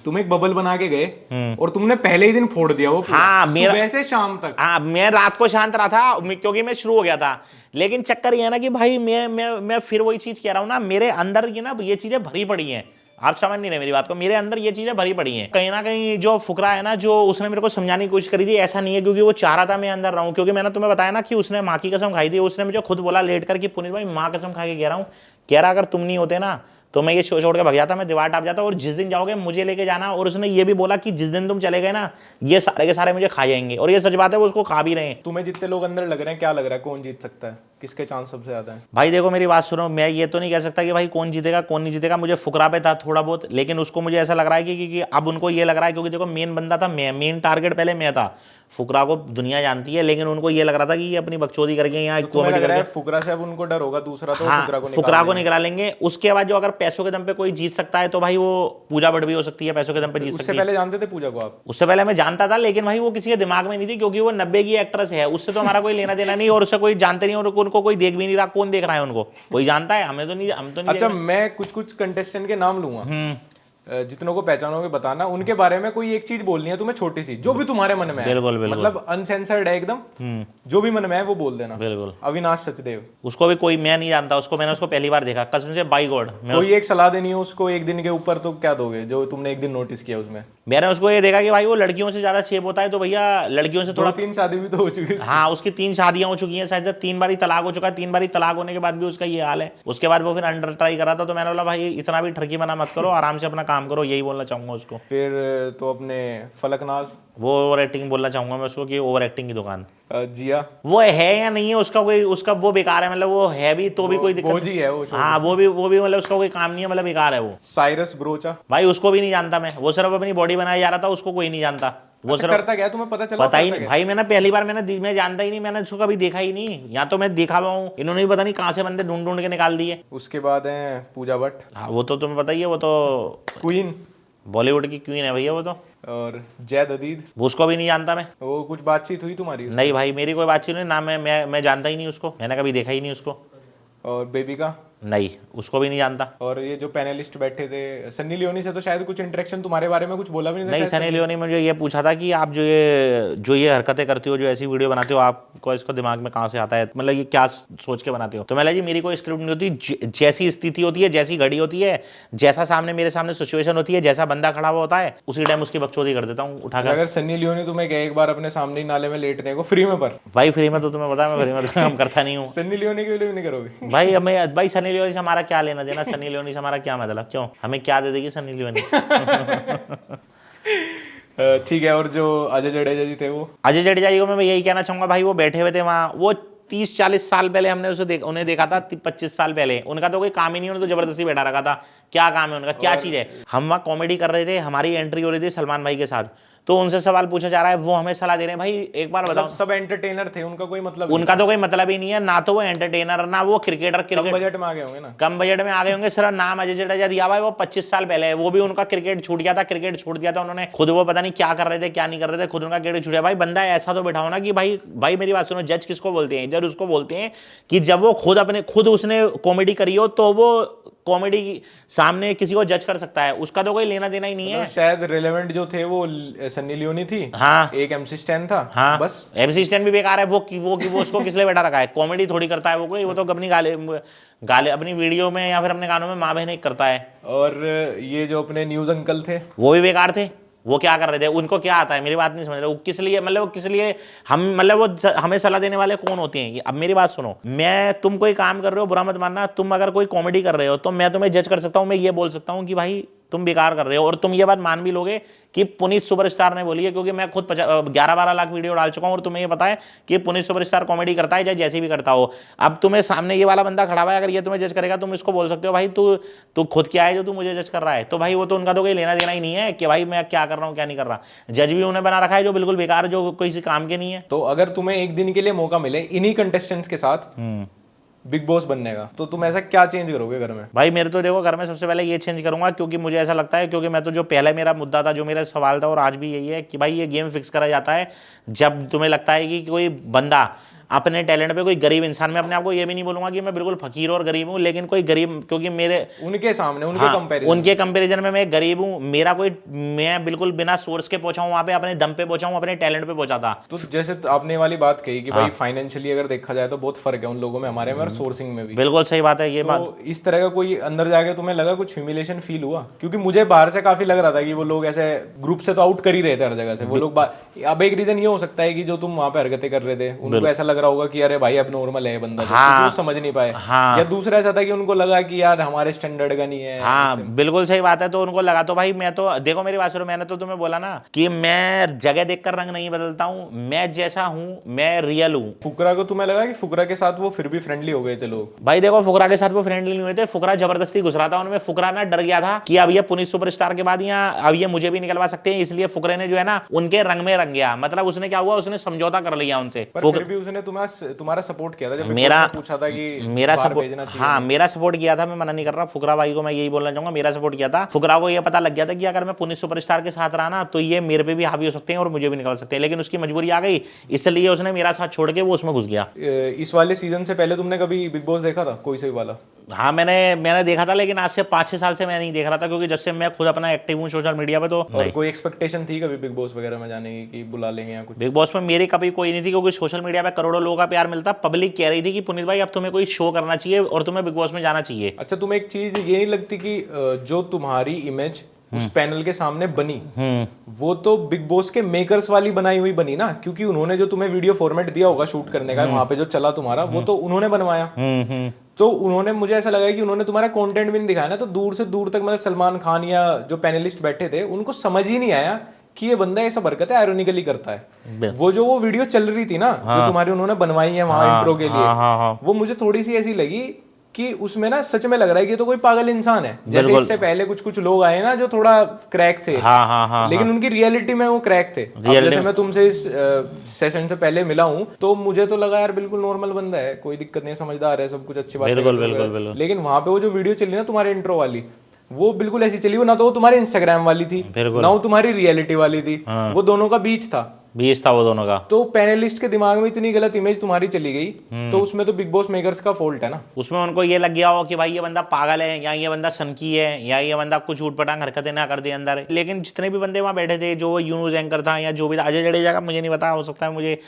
तुम एक बबल बना के गए और तुमने पहले ही दिन फोड़ दिया वो। हाँ, सुबह से शाम तक। हाँ मैं रात को शांत रहा था क्योंकि मैं शुरू हो गया था। लेकिन चक्कर ये है ना कि भाई मैं फिर वही चीज कह रहा हूँ ना, मेरे अंदर ये चीजें भरी पड़ी हैं। आप समझ नहीं रहे मेरी बात को, मेरे अंदर ये चीजें भरी पड़ी हैं। कहीं ना कहीं जो फुकरा है ना, जो उसने मेरे को समझाने की कोशिश करी थी, ऐसा नहीं है क्योंकि वो चाह रहा था मैं अंदर रहूं। क्योंकि मैंने तुम्हें बताया ना कि उसने माँ की कसम खाई थी। उसने मुझे खुद बोला लेट कर कि पुनीत भाई माँ कसम खा के कह रहा हूं कह रहा अगर तुम नहीं होते ना तो मैं ये छोड़ के भाग जाता, मैं दीवार टाप जाता, और जिस दिन जाओगे मुझे लेके जाना। और उसने ये भी बोला कि जिस दिन तुम चले गए ना ये सारे के सारे मुझे खा जाएंगे, और ये सच बात है, वो उसको खा भी रहे हैं। तुम्हें जितने लोग अंदर लग रहे हैं, क्या लग रहा है कौन जीत सकता है, किसके चांस सबसे ज्यादा है? भाई देखो मेरी बात सुनो, मैं ये तो नहीं कह सकता कि भाई कौन जीतेगा कौन नहीं जीतेगा, मुझे फुकरा पे था थोड़ा बहुत, लेकिन उसको मुझे ऐसा लग रहा है कि अब उनको ये लग रहा है, क्योंकि देखो मेन बंदा था मैं, मेन टारगेट पहले मैं था। फुकरा को दुनिया जानती है, लेकिन उनको ये लग रहा था कि ये अपनी बकचोदी करके यहाँ कॉमेडी कर रहा है। फुकरा से अब उनको डर होगा दूसरा, तो हाँ, फुकरा को निकाल लेंगे। उसके बाद जो अगर पैसों के दम पे कोई जीत सकता है तो भाई वो पूजा भट्ट भी हो सकती है, पैसों के दम पे जीत सकती है। उससे पहले जानते थे पूजा को आप? उससे पहले मैं जानता था, लेकिन भाई वो किसी के दिमाग में नहीं थी, क्योंकि वो 90 की एक्ट्रेस है, उससे तो हमारा कोई लेना देना नहीं, और उससे कोई जानते नहीं, और उनको कोई देख भी नहीं रहा। कौन देख रहा है उनको? कोई जानता है? हमें तो नहीं, हम तो नहीं। अच्छा, मैं कुछ कंटेस्टेंट के नाम लूंगा, जितनों को पहचानोगे बताना, उनके बारे में कोई एक चीज बोलनी है तुम्हें, छोटी सी, जो भी तुम्हारे मन में है। बिल्कुल बिल्कुल, मतलब अनसेंसर्ड है एकदम, जो भी मन में है वो बोल देना। बिल्कुल। अविनाश सचदेव, उसको भी कोई, मैं नहीं जानता उसको, मैंने उसको पहली बार देखा कसम से, बाई गॉड। कोई एक सलाह देनी हो उसको एक दिन के ऊपर, तो क्या दोगे जो तुमने एक दिन नोटिस किया उसमें? मैंने उसको ये देखा कि भाई वो लड़कियों से ज्यादा छेप होता है, तो भैया लड़कियों से थोड़ा, 3 शादी भी तो हो चुकी है। हाँ, उसकी 3 शादियां हो चुकी हैं शायद, 3 बारी तलाक हो चुका है। 3 बारी तलाक होने के बाद भी उसका ये हाल है। उसके बाद वो फिर अंडर ट्राई करा था, तो मैंने बोला भाई इतना भी ठरकी बना मत करो, आराम से अपना काम करो, यही बोलना चाहूंगा उसको। फिर तो अपने फलकनाज, वो ओवर एक्टिंग बोलना चाहूंगा मैं उसको, कि ओवर एक्टिंग की दुकान। जिया, वो है या नहीं है उसका कोई, उसका वो बेकार है, मतलब वो है भी तो भी कोई दिक्कत बोझी है वो। हाँ, वो भी मतलब उसका कोई काम नहीं है, मतलब बेकार है वो। साइरस ब्रोचा, भाई उसको भी नहीं जानता मैं, वो सिर्फ अपनी बॉडी बनाया जा रहा था, उसको कोई नहीं जानता। वो सिर्फ करता क्या तुम्हें पता चला? पता ही नहीं भाई, मैंने पहली बार मैं जानता ही नहीं, मैंने उसको कभी देखा ही नहीं, या तो मैं देखा हुआ हूँ, इन्होंने भी पता नहीं कहाँ से बंदे ढूंढ ढूंढ के निकाल दिए। उसके बाद है पूजा भट्ट। हाँ, वो तो तुम्हें पता ही है, वो तो क्वीन, बॉलीवुड की क्वीन है भैया वो तो। और जैद अदीद, उसको भी नहीं जानता मैं। वो कुछ बातचीत हुई तुम्हारी उससे? नहीं भाई, मेरी कोई बातचीत नहीं ना, मैं जानता ही नहीं उसको, मैंने कभी देखा ही नहीं उसको। और बेबिका, नहीं, उसको भी नहीं जानता। और ये जो पैनलिस्ट बैठे थे, सन्नी लियोनी से तो शायद कुछ इंटरेक्शन तुम्हारे बारे में कुछ बोला भी नहीं था? नहीं, सनी लियोनी मुझे ये पूछा था कि आप जो ये हरकतें करते हो, जो ऐसी वीडियो बनाते हो, आपको इसको दिमाग में कहाँ से आता है, मतलब ये क्या सोच के बनाते हो? तो मैं जी मेरी कोई स्क्रिप्ट नहीं होती, जैसी स्थिति होती है, जैसी घड़ी होती है, जैसा सामने मेरे सामने सिचुएशन होती है, जैसा बंदा खड़ा हुआ होता है, उसी टाइम उसकी बकचोदी कर देता हूँ उठाकर। अगर सन्नी लियोनी तुम्हें कहे एक बार अपने सामने ही नाले में लेटने को फ्री में, पर भाई फ्री में तो तुम्हें पता है मैं फ्री में तो काम करता नहीं हूँ। सन्नी लियोनी के लिए भी नहीं करोगे? भाई सनी लियोनी से हमारा क्या लेना देना, सनी लियोनी से हमारा क्या मतलब, क्यों, हमें क्या दे देगी सनी लियोनी? ठीक है, और जो अजय जडेजा जी थे, वो अजय जडेजा जी को मैं यही कहना चाहूंगा भाई, वो बैठे हुए थे वहाँ, वो 30-40 साल पहले हमने उन्हें देखा था, 25 साल पहले। उनका तो कोई काम ही नहीं, उन्होंने तो जबरदस्ती बैठा रखा था। क्या काम है उनका, क्या चीज है? हम वहाँ कॉमेडी कर रहे थे, हमारी एंट्री हो रही थी सलमान भाई के साथ, तो उनसे सवाल पूछा जा रहा है, वो हमें सलाह दे रहे हैं। भाई एक बार बताओ, सब एंटरटेनर थे, उनका कोई मतलब? उनका तो कोई मतलब ही नहीं है, ना तो वो एंटरटेनर, ना वो क्रिकेटर। कम बजट में आ गए होंगे ना? कम बजट में आ गए होंगे, सिर्फ नाम अजय जडेजा दिया भाई, वो 25 साल पहले है। वो भी उनका क्रिकेट छूट गया था, क्रिकेट छोड़ दिया था उन्होंने खुद, वो पता नहीं क्या कर रहे थे क्या नहीं कर रहे थे, खुद उनका क्रिकेट छूट गया। भाई बंदा ऐसा तो बैठाओ ना कि भाई मेरी बात सुनो, जज किसको बोलते हैं? जज उसको बोलते हैं कि जब वो खुद उसने कॉमेडी करी हो, तो वो कॉमेडी सामने किसी को जज कर सकता है, उसका तो कोई लेना देना ही नहीं है। शायद रिलेवेंट जो थे वो सन्नी लियोनी थी, हाँ, एक MC स्टैन था, हाँ, बस। MC स्टैन भी बेकार है, वो उसको किस लिए बैठा रखा है? कॉमेडी थोड़ी करता है वो कोई, वो तो अपनी गाले अपनी वीडियो में या फिर अपने गानों में माँ बहन एक करता है। और ये जो अपने न्यूज अंकल थे, वो भी बेकार थे। वो क्या कर रहे थे, उनको क्या आता है? मेरी बात नहीं समझ रहे, वो किस लिए, मतलब किस लिए हम, मतलब वो हमें सलाह देने वाले कौन होते हैं? अब मेरी बात सुनो, तुम कोई काम कर रहे हो, बुरा मत मानना, तुम अगर कोई कॉमेडी कर रहे हो तो मैं तुम्हें जज कर सकता हूं, मैं ये बोल सकता हूं कि भाई तुम बेकार कर रहे हो, और तुम ये बात मान भी लोगे कि पुनीत सुपरस्टार ने बोली है, क्योंकि मैं खुद 11-12 लाख वीडियो डाल चुका हूं, और तुम्हें ये पता है कि पुनीत सुपरस्टार कॉमेडी करता है, चाहे जैसी भी करता हो। अब तुम्हें सामने ये वाला बंदा खड़ा हुआ है, अगर ये तुम्हें जज करेगा, तुम इसको बोल सकते हो भाई तू खुद क्या है जो तू मुझे जज कर रहा है? तो भाई वो तो उनका तो कोई लेना देना ही नहीं है कि भाई मैं क्या कर रहा हूँ क्या नहीं कर रहा। जज भी उन्हें बना रखा है जो बिल्कुल बेकार, जो किसी काम के नहीं है। तो अगर तुम्हें एक दिन के लिए मौका मिले इन्हीं कंटेस्टेंट्स के साथ बिग बॉस बनने का, तो तुम ऐसा क्या चेंज करोगे घर में? भाई मेरे तो देखो, घर में सबसे पहले ये चेंज करूंगा, क्योंकि मुझे ऐसा लगता है, क्योंकि मैं तो जो पहले मेरा मुद्दा था, जो मेरा सवाल था, और आज भी यही है कि भाई ये गेम फिक्स करा जाता है जब तुम्हें लगता है कि कोई बंदा अपने टैलेंट पे, कोई गरीब इंसान, मैं अपने आप को ये भी नहीं बोलूंगा कि मैं बिल्कुल फकीर और गरीब हूँ, लेकिन कोई गरीब, क्योंकि मेरे उनके सामने उनके कंपैरिजन में मैं गरीब हूँ, मैं बिल्कुल बिना सोर्स के पहुंचा हूँ वहां पे, अपने दम पे पहुंचा हूँ, अपने टैलेंट पे पहुंचा था। तो जैसे आपने वाली बात कही कि भाई फाइनेंशियली अगर देखा जाए तो बहुत फर्क है उन लोगों में, हमारे में, और सोर्सिंग में भी। बिल्कुल सही बात है ये बात। तो इस तरह का कोई अंदर जाके तुम्हें लगा, कुछ ह्यूमिलेशन फील हुआ? क्योंकि मुझे बाहर से काफी लग रहा था कि वो लोग ऐसे ग्रुप से तो आउट कर ही रहे थे हर जगह से वो लोग। अब एक रीजन ये हो सकता है कि जो तुम वहां पे हरकतें कर रहे थे, उनको ऐसा लग रहा होगा कि अरे भाई अब नॉर्मल है बंदा, हाँ, तो समझ नहीं पाए। हाँ, या दूसरा ऐसा था कि उनको लगा कि यार हमारे स्टैंडर्ड का नहीं है। हाँ बिल्कुल सही बात है। तो उनको लगा, तो भाई मैं तो देखो मेरी बात सुनो, मैंने तो तुम्हें बोला ना कि मैं जगह देखकर रंग नहीं बदलता हूँ, मैं जैसा हूँ मैं रियल हूँ। फुकरा को तुम्हें लगा कि फुकरा के साथ वो फिर भी फ्रेंडली हो गए थे लोग? भाई देखो फुकरा के साथ वो फ्रेंडली नहीं हुए थे, फुकरा जबरदस्ती घुस रहा था उनमें। फुकरा ना डर गया था कि अब ये पुनीत सुपरस्टार के बाद यहाँ अब ये मुझे भी निकलवा सकते हैं, इसलिए फुकरे ने जो है ना उनके रंग में रंग गया। मतलब उसने क्या हुआ, उसने समझौता कर लिया उनसे। पर फिर भी उसने तुम्हारा सपोर्ट किया था जब मेरा पूछा था कि मेरा बाहर सपोर्ट, भेजना चाहिए। हाँ मेरा सपोर्ट किया था, मैं मना नहीं कर रहा। फुकरा भाई को मैं यही बोलना चाहूंगा, मेरा सपोर्ट किया था। फुकरा को ये पता लग गया था कि अगर मैं पुनीत सुपरस्टार के साथ रहा ना तो ये मेरे पे भी हावी हो सकते हैं और मुझे भी निकल सकते हैं, लेकिन उसकी मजबूरी आ गई, इसलिए उसने मेरा साथ छोड़ के वो उसमें घुस गया। इस वाले सीजन से पहले तुमने कभी बिग बॉस देखा था कोई से भी वाला? हाँ मैंने देखा था, लेकिन आज से 5-6 साल से मैं नहीं देख रहा था, क्योंकि जब से मैं खुद अपना एक्टिव हूँ सोशल मीडिया पे। तो और कोई एक्सपेक्टेशन थी कभी बिग बॉस वगैरह में जाने की कि बुला लेंगे या कुछ? बिग बॉस में मेरी कभी कोई नहीं थी, क्योंकि सोशल मीडिया पे करोड़ों लोगों का प्यार मिलता। पब्लिक कह रही थी कि पुनीत भाई अब तुम्हें कोई शो करना चाहिए और तुम्हें बिग बॉस में जाना चाहिए। अच्छा, तुम्हें एक चीज ये नहीं लगती कि जो तुम्हारी इमेज उस पैनल के सामने बनी, वो तो बिग बॉस के मेकर्स वाली बनाई हुई बनी ना? क्योंकि उन्होंने जो तुम्हें वीडियो फॉर्मेट दिया होगा शूट करने का, वहां पे जो चला तुम्हारा, वो तो उन्होंने बनवाया। तो उन्होंने, मुझे ऐसा लगा कि उन्होंने तुम्हारा कंटेंट भी नहीं दिखाया ना, तो दूर से दूर तक मतलब सलमान खान या जो पैनलिस्ट बैठे थे उनको समझ ही नहीं आया कि ये बंदा ऐसा हरकत है आयरोनिकली करता है। वो वीडियो चल रही थी ना, जो तुम्हारी उन्होंने बनवाई है वहां इंट्रो के लिए, वो मुझे थोड़ी सी ऐसी लगी कि उसमें ना सच में लग रहा है कि तो कोई पागल इंसान है। जैसे इससे पहले कुछ लोग आए ना जो थोड़ा क्रैक थे, लेकिन उनकी रियलिटी में वो क्रैक थे। जैसे मैं तुमसे इस सेशन से पहले मिला हूँ तो मुझे तो लगा यार बिल्कुल नॉर्मल बंदा है, कोई दिक्कत नहीं, समझदार है, सब कुछ अच्छी बात है। लेकिन वहां पे वो जो वीडियो चली ना तुम्हारे इंट्रो वाली, वो बिल्कुल ऐसी चली, वो ना तो वो तुम्हारी इंस्टाग्राम वाली थी ना वो तुम्हारी रियलिटी वाली थी, वो दोनों का बीच था वो दोनों का। तो पैनलिस्ट के दिमाग में इतनी गलत इमेज तुम्हारी चली गई, तो उसमें तो बिग बॉस मेकर्स का फॉल्ट है ना। उसमें उनको ये लग गया हो कि भाई ये बंदा पागल है, या ये बंदा सनकी है, या ये बंदा कुछ उठपटांग हरकतें ना कर दे अंदर। लेकिन जितने भी बंदे वहां बैठे थे, जो न्यूज एंकर था या जो भी था, अजय जडेजा का मुझे नहीं पता, हो सकता है मुझे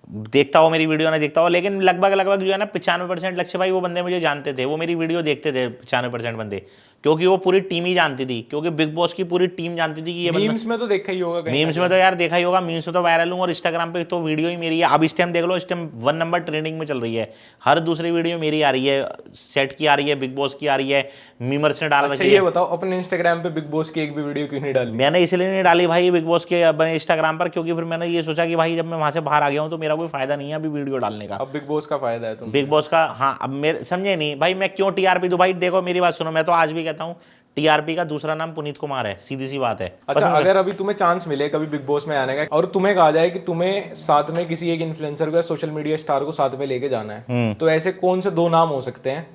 देखता हो मेरी वीडियो ना देखता हो, लेकिन लगभग जो है ना 95% लक्ष्य भाई वो बंदे मुझे जानते थे, वो मेरी वीडियो देखते थे 95% बंदे, क्योंकि वो पूरी टीम ही जानती थी, क्योंकि बिग बॉस की पूरी टीम जानती थी कि ये मीम्स में तो देखा ही होगा, मीम्स में तो यार देखा ही होगा, मीम्स में तो वायरल हूँ, और इंस्टाग्राम पे तो वीडियो ही मेरी है। अब इस टाइम देख लो, इस टाइम 1 नंबर ट्रेंडिंग में चल रही है, हर दूसरी वीडियो मेरी आ रही है, सेट की आ रही है, बिग बॉस की आ रही है, मीमर्स ने डाल रखी है। ये बताओ अपने इंस्टाग्राम पे बिग बॉस की एक भी वीडियो क्यों नहीं डाली? मैंने इसलिए नहीं डाली भाई बिग बॉस के अपने इंस्टाग्राम पर, क्योंकि फिर मैंने ये सोचा कि भाई जब मैं वहां से बाहर आ गया हूँ तो मेरा कोई फायदा नहीं है अभी वीडियो डालने का। अब बिग बॉस का फायदा है, तुम बिग बॉस का, हाँ अब मेरे समझे नहीं भाई, मैं क्यों टीआरपी दूं भाई? देखो मेरी बात सुनो, मैं तो आज भी कहता हूँ टीआरपी का दूसरा नाम पुनीत कुमार है, सीधी सी बात है। अच्छा, अगर अभी तुम्हें चांस मिले कभी बिग बॉस में आने का और तुम्हें कहा जाए कि तुम्हें साथ में किसी एक इन्फ्लुएंसर को या सोशल मीडिया स्टार को साथ में लेके जाना है, तो ऐसे कौन से 2 नाम हो सकते हैं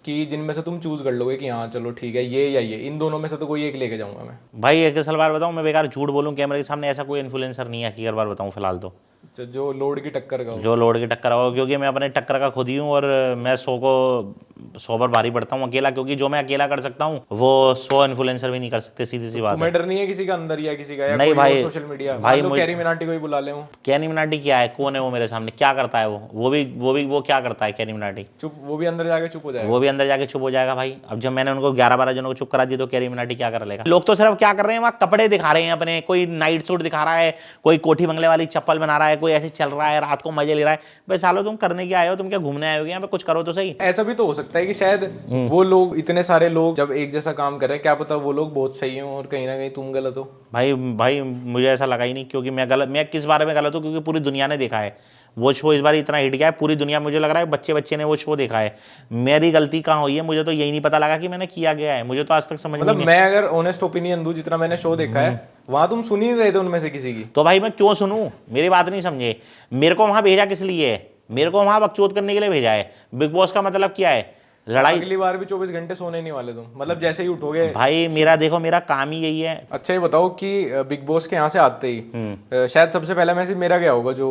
कि जिनमें से तुम चूज कर लोगे कि हाँ चलो ठीक है ये या ये, इन दोनों में से तो कोई एक लेके जाऊंगा मैं? भाई एक सलवार बताऊं, मैं बेकार झूठ बोलूं कैमरे के सामने, ऐसा कोई इन्फ्लुएंसर नहीं है हकीकत बार बताऊं फिलहाल तो। जो लोड की टक्कर का हो। जो लोड की टक्कर हो, क्योंकि मैं अपने टक्कर का खुद ही हूँ, और मैं 100 पर भारी पड़ता हूँ अकेला, क्योंकि जो मैं अकेला कर सकता हूँ वो 100 इन्फ्लुएंसर भी नहीं कर सकते, सीधी सी बात है। तुम्हें डर नहीं है किसी का अंदर या किसी का, या नहीं कोई भाई, सोशल मीडिया भाई कैरी मिनाटी को ही बुला ले? कैरी मिनाटी क्या है, कौन है वो मेरे सामने, क्या करता है वो क्या करता है कैरी मिनाटी? चुप, वो भी अंदर जाके चुप हो जाएगा। वो भी अंदर जाके चुप हो जाएगा भाई। अब जब मैंने उनको 11-12 जनों को चुप करा दिया तो कैरी मिनाटी क्या कर लेगा? लोग तो सिर्फ क्या कर रहे हैं, वहाँ कपड़े दिखा रहे हैं अपने, कोई नाइट सूट दिखा रहा है, कोई कोठी बंगले वाली चप्पल बना रहा है, कोई ऐसे चल रहा है, रात को मजे ले रहा है। भाई सालो तुम करने के आए हो, तुम क्या घूमने आए हो यहाँ पे? कुछ करो तो सही। ऐसा भी तो हो सकता है कि शायद वो लोग, इतने सारे लोग जब एक जैसा काम कर रहे हैं, क्या पता वो लोग बहुत सही हो और कहीं ना कहीं तुम गलत हो। भाई मुझे ऐसा लगा ही नहीं, क्योंकि मैं किस बारे में गलत हूँ? क्योंकि पूरी दुनिया ने देखा है वो शो, इस बार इतना हिट गया है पूरी दुनिया, मुझे लग रहा है बच्चे ने वो शो देखा है। मेरी गलती कहाँ हुई है? मुझे तो यही नहीं पता लगा कि मैंने किया गया है, मुझे तो आज तक समझ मतलब मैं अगर ऑनेस्ट ओपिनियन दूं, जितना मैंने शो देखा है वहां तुम सुन ही नहीं रहे थे उनमें से किसी की। तो भाई मैं क्यों सुनूं? मेरी बात नहीं समझे। मेरे को वहां भेजा किस लिए है? मेरे को वहां बकचोद करने के लिए भेजा है। बिग बॉस का मतलब क्या है? लड़ाई। अगली बार भी 24 घंटे सोने नहीं वाले तुम, मतलब जैसे ही उठोगे। भाई मेरा काम ही यही है। अच्छा ये बताओ कि बिग बॉस के यहाँ से आते ही शायद सबसे पहला मैसेज मेरा गया होगा, जो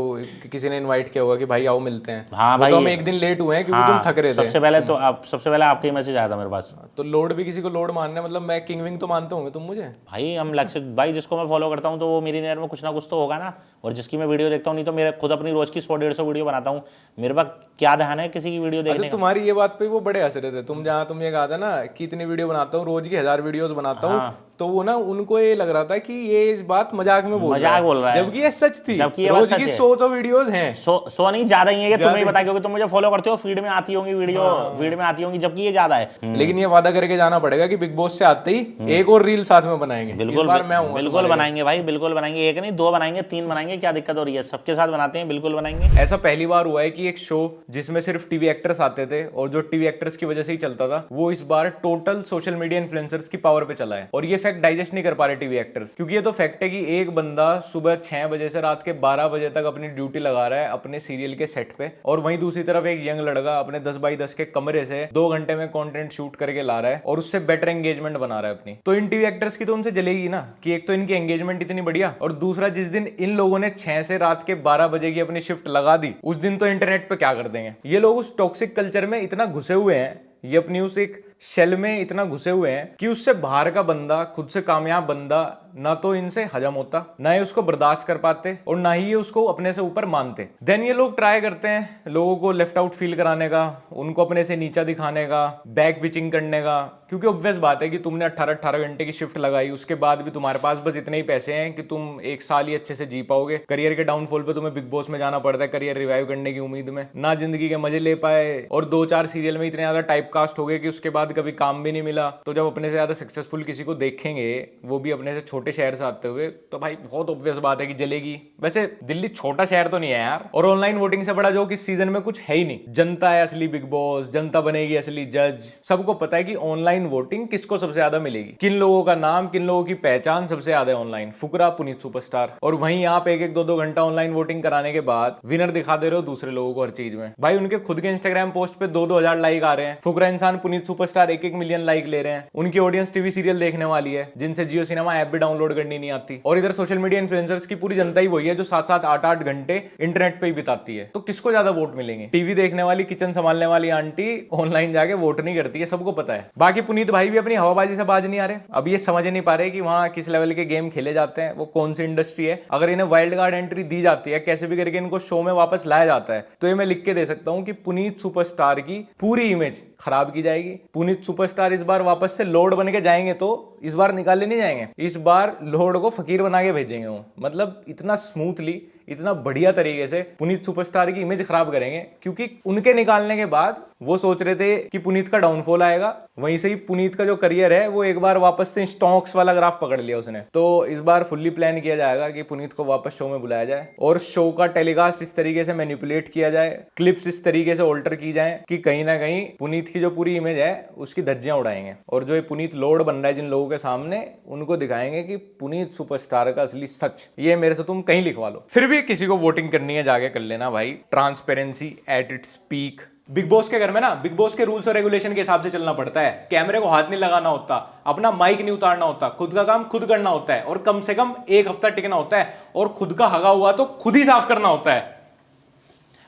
किसी ने इनवाइट किया होगा कि भाई आओ मिलते हैं। हाँ भाई, तो हम एक दिन लेट हुए हैं क्योंकि तुम थक रहे थे। सबसे पहले आपका ही मैसेज आया था मेरे पास। तो लोड भी किसी को लोड मानने, मतलब मैं किंग विंग तो मानते होंगे तुम मुझे। भाई हम लक्ष्य भाई, जिसको मैं फॉलो करता हूँ तो वो मेरी नज़र में कुछ ना कुछ तो होगा ना, और जिसकी मैं वीडियो देखता हूँ, नहीं तो मेरे खुद अपनी रोज की 100-150 वीडियो बनाता हूँ। मेरे पास क्या ध्यान है किसी की वीडियो देखने का? तुम्हारी ये बात पे वो बड़े हंस रहे थे, तुम ये कहा था ना कि इतनी वीडियो बनाता हूँ, रोज की 1000 वीडियोस बनाता हूँ, तो वो ना उनको ये लग रहा था कि ये इस बात मजाक में बोल रहा है, जबकि ये सच थी। जबकि ये रोज सच की है। 100 तो वीडियोस हैं, 100 नहीं ज्यादा ही है, तुम्हें ही पता, क्योंकि तुम मुझे फॉलो करते हो, फीड में आती होंगी वीडियो, फीड में आती होंगी, जबकि ये ज्यादा है। लेकिन ये वादा करके जाना पड़ेगा कि बिग बॉस से आते ही एक और रील साथ में बनाएंगे। बिल्कुल इस बार मैं हूं, बिल्कुल बनाएंगे भाई, बिल्कुल बनाएंगे, एक नहीं 2 बनाएंगे, 3 बनाएंगे, क्या दिक्कत हो रही है, सबके साथ बनाते हैं, बिल्कुल बनाएंगे। ऐसा पहली बार हुआ है कि एक शो जिसमें सिर्फ टीवी एक्टर्स आते थे और जो टीवी एक्टर्स की वजह से ही चलता था, वो इस बार टोटल सोशल मीडिया इन्फ्लुएंसर्स की पावर पे चला है। और ये फैक्ट डाइजेस्ट नहीं कर पा रहे टीवी एक्टर्स, क्योंकि ये तो फैक्ट है कि एक बंदा सुबह 6 बजे से रात के 12 बजे तक अपनी ड्यूटी लगा रहा है अपने सीरियल के सेट पे, और वहीं दूसरी तरफ एक यंग लड़का अपने 10x10 के कमरे से 2 घंटे में कंटेंट शूट करके ला रहा है और उससे बेटर एंगेजमेंट बना रहा है अपनी। तो इन टीवी एक्टर्स की तो उनसे जलेगी ना, कि एक तो इनकी एंगेजमेंट इतनी बढ़िया, और दूसरा जिस दिन इन लोगों ने 6 से रात के 12 बजे की अपनी शिफ्ट लगा दी, उस दिन तो इंटरनेट पे क्या कर देंगे। ये लोग उस टॉक्सिक कल्चर में इतना घुसे हुए हैं, ये अपनी उस एक शेल में इतना घुसे हुए हैं कि उससे बाहर का बंदा, खुद से कामयाब बंदा, ना तो इनसे हजम होता, ना ही उसको बर्दाश्त कर पाते, और ना ही ये उसको अपने से ऊपर मानते। देन ये लोग ट्राई करते हैं लोगों को लेफ्ट आउट फील कराने का, उनको अपने से नीचा दिखाने का, बैक पिचिंग करने का, क्योंकि ऑब्वियस बात है कि तुमने 18 घंटे की शिफ्ट लगाई, उसके बाद भी तुम्हारे पास बस इतने ही पैसे हैं कि तुम 1 साल ही अच्छे से जी पाओगे। करियर के डाउनफॉल पे तुम्हें बिग बॉस में जाना पड़ता है करियर रिवाइव करने की उम्मीद में, ना जिंदगी के मजे ले पाए, और 2-4 सीरियल में इतने ज्यादा टाइप कास्ट हो गए कि उसके बाद कभी काम भी नहीं मिला। तो जब अपने से ज्यादा सक्सेसफुल किसी को देखेंगे, वो भी अपने से छोटे शहर से आते हुए, तो भाई बहुत ऑब्वियस बात है कि जलेगी। वैसे दिल्ली छोटा शहर तो नहीं है यार, और ऑनलाइन वोटिंग से बड़ा जोक इस सीजन में कुछ है ही नहीं। जनता है असली बिग बॉस, जनता बनेगी असली जज। सबको पता है कि ऑनलाइन वोटिंग किसको सबसे ज्यादा मिलेगी, किन लोगों का नाम, किन लोगों की पहचान सबसे ज्यादा है ऑनलाइन। फुकरा, पुनीत सुपरस्टार। और वहीं आप 1-1, 2-2 घंटा ऑनलाइन वोटिंग कराने के बाद विनर दिखा दे रहे हो दूसरे लोगों को हर चीज में। भाई उनके खुद के इंस्टाग्राम पोस्ट पे 2-2 हजार लाइक आ रहे हैं। फुकरा इंसान पुनीत सुपरस्टार 1-1 मिलियन लाइक ले रहे हैं। उनकी ऑडियंस टीवी सीरियल देखने वाली है, जिनसे जियो सिनेमा ऐप भी डाउनलोड करनी नहीं आती। और इधर सोशल मीडिया इन्फ्लुएंसर्स की पूरी जनता ही वही है जो 7-7, 8-8 घंटे इंटरनेट पे ही बिताती है। तो किसको ज्यादा वोट मिलेंगे? टीवी देखने वाली, किचन संभालने वाली आंटी ऑनलाइन जाके वोट नहीं करती है, सबको पता है। बाकी पुनीत भाई भी अपनी हवाबाजी से बाज नहीं आ रहे। अब ये समझ नहीं पा रहे कि वहां किस लेवल के गेम खेले जाते हैं, वो कौन सी इंडस्ट्री है। अगर इन्हें वाइल्ड कार्ड एंट्री दी जाती है, कैसे भी करके इनको शो में वापस लाया जाता है, तो ये मैं लिख के दे सकता हूं कि पुनीत सुपरस्टार की पूरी इमेज खराब की जाएगी। पुनीत सुपरस्टार इस बार वापस से लॉर्ड बन के जाएंगे, तो इस बार निकाले नहीं जाएंगे, इस बार लॉर्ड को फकीर बना के भेजेंगे वो। मतलब इतना स्मूथली, इतना बढ़िया तरीके से पुनीत सुपरस्टार की इमेज खराब करेंगे, क्योंकि उनके निकालने के बाद वो सोच रहे थे कि पुनीत का डाउनफॉल आएगा। वहीं से ही पुनीत का जो करियर है वो एक बार वापस से स्टॉक्स वाला ग्राफ पकड़ लिया उसने। तो इस बार फुल्ली प्लान किया जाएगा कि पुनीत को वापस शो में बुलाया जाए और शो का टेलीकास्ट इस तरीके से मैनिपुलेट किया जाए, क्लिप्स इस तरीके से ऑल्टर की जाए कि कहीं ना कहीं पुनीत की जो पूरी इमेज है उसकी धज्जियां उड़ाएंगे। और जो ये पुनीत लॉर्ड बन रहा है जिन लोगों के सामने, उनको दिखाएंगे कि पुनीत सुपरस्टार का असली सच। ये मेरे से तुम कहीं लिखवा लो। फिर भी किसी को वोटिंग करनी है, जाके कर लेना भाई। Transparency at its peak. Big boss के घर में ना, बिग बॉस के रूल्स और रेगुलेशन के हिसाब से चलना पड़ता है। कैमरे को हाथ नहीं लगाना होता, अपना माइक नहीं उतारना होता, खुद का काम खुद करना होता है, और कम से कम 1 हफ्ता टिकना होता है, और खुद का हगा हुआ तो खुद ही साफ करना होता है।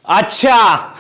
अच्छा